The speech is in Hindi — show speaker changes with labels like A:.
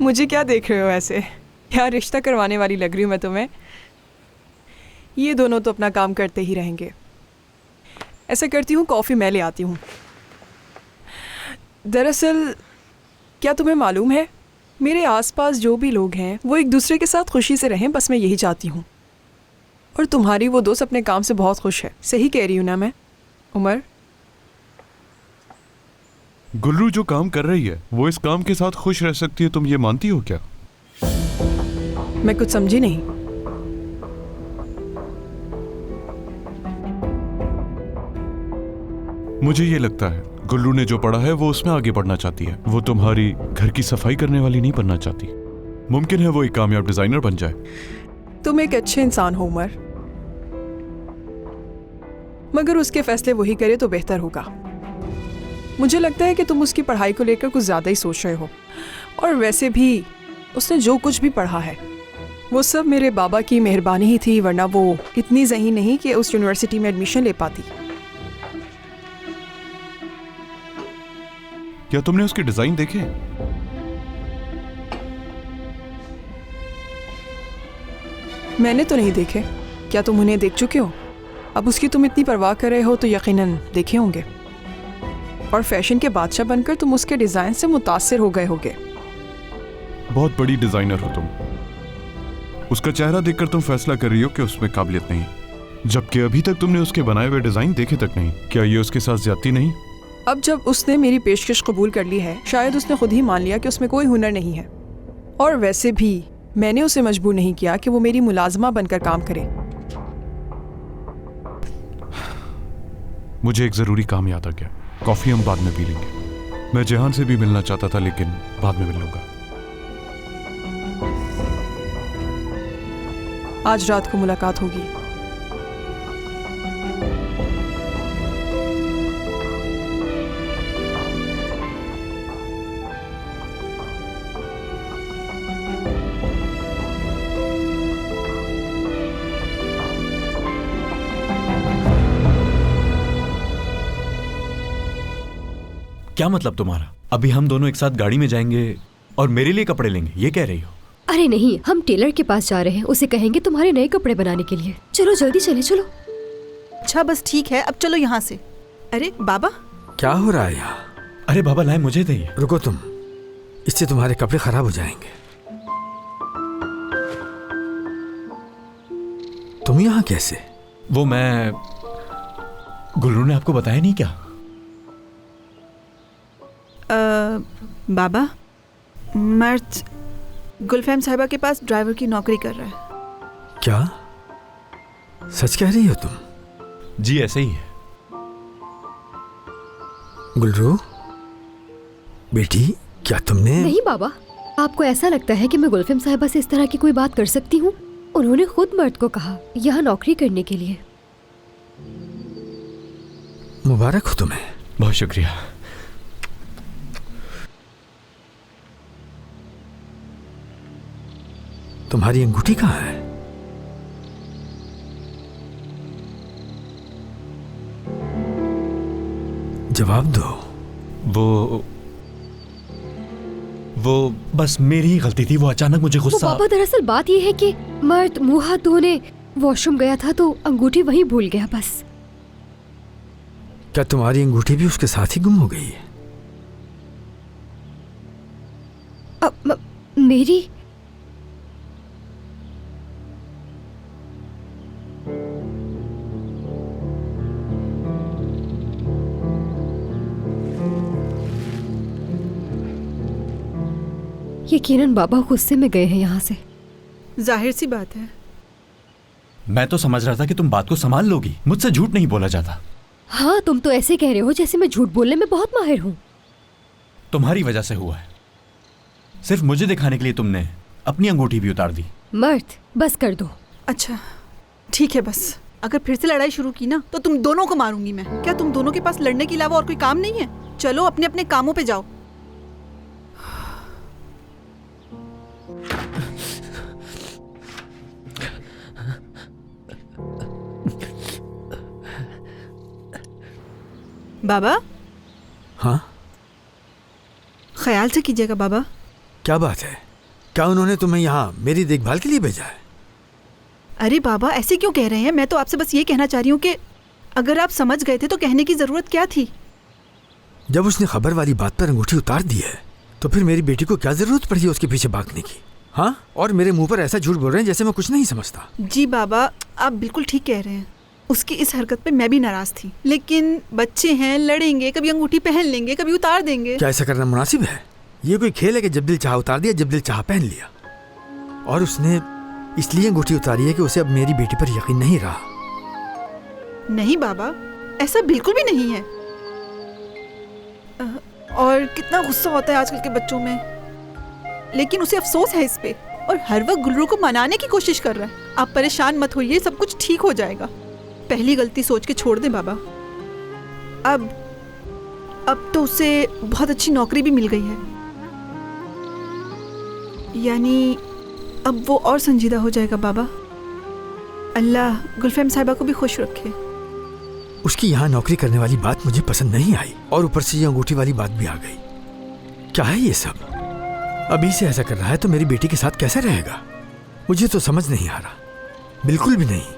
A: मुझे क्या देख रहे हो ऐसे? क्या रिश्ता करवाने वाली लग रही हूँ मैं तुम्हें? ये दोनों तो अपना काम करते ही रहेंगे। ऐसा करती हूँ, कॉफ़ी मैं ले आती हूँ। दरअसल क्या तुम्हें मालूम है, मेरे आसपास जो भी लोग हैं वो एक दूसरे के साथ खुशी से रहें, बस मैं यही चाहती हूँ। और तुम्हारी वो दोस्त अपने काम से बहुत खुश है। सही कह रही हूँ ना मैं, उमर?
B: गुल्रू जो काम कर रही है वो इस काम के साथ खुश रह सकती है, तुम ये मानती हो क्या?
A: मैं कुछ समझी नहीं।
B: मुझे ये लगता है गुल्रू ने जो पढ़ा है वो उसमें आगे बढ़ना चाहती है। वो तुम्हारी घर की सफाई करने वाली नहीं बनना चाहती। मुमकिन है वो एक कामयाब डिजाइनर बन जाए।
A: तुम एक अच्छे इंसान हो उमर, मगर उसके फैसले वही करे तो बेहतर होगा। मुझे लगता है कि तुम उसकी पढ़ाई को लेकर कुछ ज़्यादा ही सोच रहे हो। और वैसे भी उसने जो कुछ भी पढ़ा है वो सब मेरे बाबा की मेहरबानी ही थी, वरना वो इतनी ज़हीन नहीं कि उस यूनिवर्सिटी में एडमिशन ले पाती।
B: क्या तुमने उसके डिजाइन देखे?
A: मैंने तो नहीं देखे। क्या तुम उन्हें देख चुके हो? अब उसकी तुम इतनी परवाह कर रहे हो तो यकीनन देखे होंगे। और फैशन के बादशाह बनकर तुम उसके डिज़ाइन से मुतासिर हो गए होगे।
B: बहुत बड़ी डिजाइनर हो तुम। उसका चेहरा देखकर तुम फैसला कर रही हो कि उसमें काबिलियत नहीं, जबकि अभी तक तुमने उसके बनाए हुए डिजाइन देखे तक नहीं। क्या ये उसके साथ ज्यादती नहीं?
A: अब जब उसने मेरी पेशकश कबूल कर ली है, शायद उसने खुद ही मान लिया कि उसमें कोई हुनर नहीं है। और वैसे भी मैंने उसे मजबूर नहीं किया कि वो मेरी मुलाजमा बनकर काम करे।
B: मुझे एक जरूरी काम याद आ गया। कॉफी हम बाद में पी लेंगे। मैं जेहान से भी मिलना चाहता था, लेकिन बाद में मिल लूंगा।
A: आज रात को मुलाकात होगी।
C: क्या मतलब तुम्हारा? अभी हम दोनों एक साथ गाड़ी में जाएंगे और मेरे लिए कपड़े लेंगे, ये कह रही हो?
D: अरे नहीं, हम टेलर के पास जा रहे हैं, उसे कहेंगे तुम्हारे नए कपड़े बनाने के लिए। चलो जल्दी चले, चलो।
E: अच्छा बस ठीक है, अब चलो यहाँ से। अरे बाबा,
F: क्या हो रहा है यहाँ?
C: अरे बाबा लाए, मुझे दे।
F: रुको तुम, इससे तुम्हारे कपड़े खराब हो जाएंगे। तुम यहाँ कैसे?
C: वो मैं, गुल्रू ने आपको बताया नहीं क्या?
E: बाबा, मर्द गुलफैम साहिबा के पास ड्राइवर की नौकरी कर रहा है।
F: क्या सच कह रही हो तुम?
C: जी ऐसे ही है।
F: गुलरू बेटी, क्या तुमने?
D: नहीं बाबा, आपको ऐसा लगता है कि मैं गुलफैम साहिबा से इस तरह की कोई बात कर सकती हूँ? उन्होंने खुद मर्द को कहा यहाँ नौकरी करने के लिए।
F: मुबारक हो तुम्हें।
C: बहुत शुक्रिया।
F: तुम्हारी अंगूठी कहाँ है? जवाब दो।
C: वो बस मेरी ही गलती थी। वो अचानक मुझे गुस्सा।
D: पापा दरअसल बात यह है कि मर्द मुंह हाथ धोने वॉशरूम गया था तो अंगूठी वहीं भूल गया बस।
F: क्या तुम्हारी अंगूठी भी उसके साथ ही गुम हो गई है?
D: मेरी? यकीनन बाबा गुस्से में गए हैं यहाँ से।
E: जाहिर सी बात है।
C: मैं तो समझ रहा था कि तुम बात को संभाल लोगी। मुझसे झूठ नहीं बोला जाता।
D: हाँ, तुम तो ऐसे कह रहे हो जैसे मैं झूठ बोलने में बहुत माहिर हूँ।
C: तुम्हारी वजह से हुआ है। सिर्फ मुझे दिखाने के लिए तुमने अपनी अंगूठी भी उतार दी।
D: मर्द, बस कर दो।
E: अच्छा ठीक है, बस अगर फिर से लड़ाई शुरू की ना तो तुम दोनों को मारूंगी मैं। क्या तुम दोनों के पास लड़ने के अलावा और कोई काम नहीं है? चलो अपने अपने कामों पे जाओ। बाबा,
F: हाँ?
E: ख्याल से कीजिएगा बाबा।
F: क्या बात है? क्या उन्होंने तुम्हें यहाँ मेरी देखभाल के लिए भेजा है?
E: अरे बाबा ऐसे क्यों कह रहे हैं? मैं तो आपसे बस ये कहना चाह रही हूँ कि अगर आप समझ गए थे तो कहने की जरूरत क्या थी?
F: जब उसने खबर वाली बात पर अंगूठी उतार दी है तो फिर मेरी बेटी को क्या जरूरत पड़ी है उसके पीछे भागने की? हाँ, और मेरे मुंह पर ऐसा झूठ बोल रहे हैं जैसे मैं कुछ नहीं समझता।
E: जी बाबा, आप बिल्कुल ठीक कह रहे हैं। उसकी इस हरकत पे मैं भी नाराज थी, लेकिन बच्चे हैं, लड़ेंगे, कभी अंगूठी पहन लेंगे, कभी उतार देंगे।
F: क्या ऐसा करना मुनासिब है? ये कोई खेल है कि जब दिल चाहा उतार दिया, जब दिल चाहा पहन लिया? और उसने इसलिए अंगूठी उतारी है कि उसे अब मेरी बेटी पर यकीन नहीं रहा।
E: नहीं बाबा, ऐसा बिल्कुल भी नहीं है। और कितना गुस्सा होता है आजकल के बच्चों में, लेकिन उसे अफसोस है इस पे और हर वक्त गुल्लू को मनाने की कोशिश कर रहा है। आप परेशान मत होइए, सब कुछ ठीक हो जाएगा। पहली गलती सोच के छोड़ दें बाबा। अब तो उसे बहुत अच्छी नौकरी भी मिल गई है, यानी अब वो और संजीदा हो जाएगा बाबा। अल्लाह गुलफहम साहिबा को भी खुश रखे।
F: उसकी यहाँ नौकरी करने वाली बात मुझे पसंद नहीं आई और ऊपर से ये अंगूठी वाली बात भी आ गई। क्या है ये सब? अभी से ऐसा कर रहा है तो मेरी बेटी के साथ कैसे रहेगा? मुझे तो समझ नहीं आ रहा, बिल्कुल भी नहीं।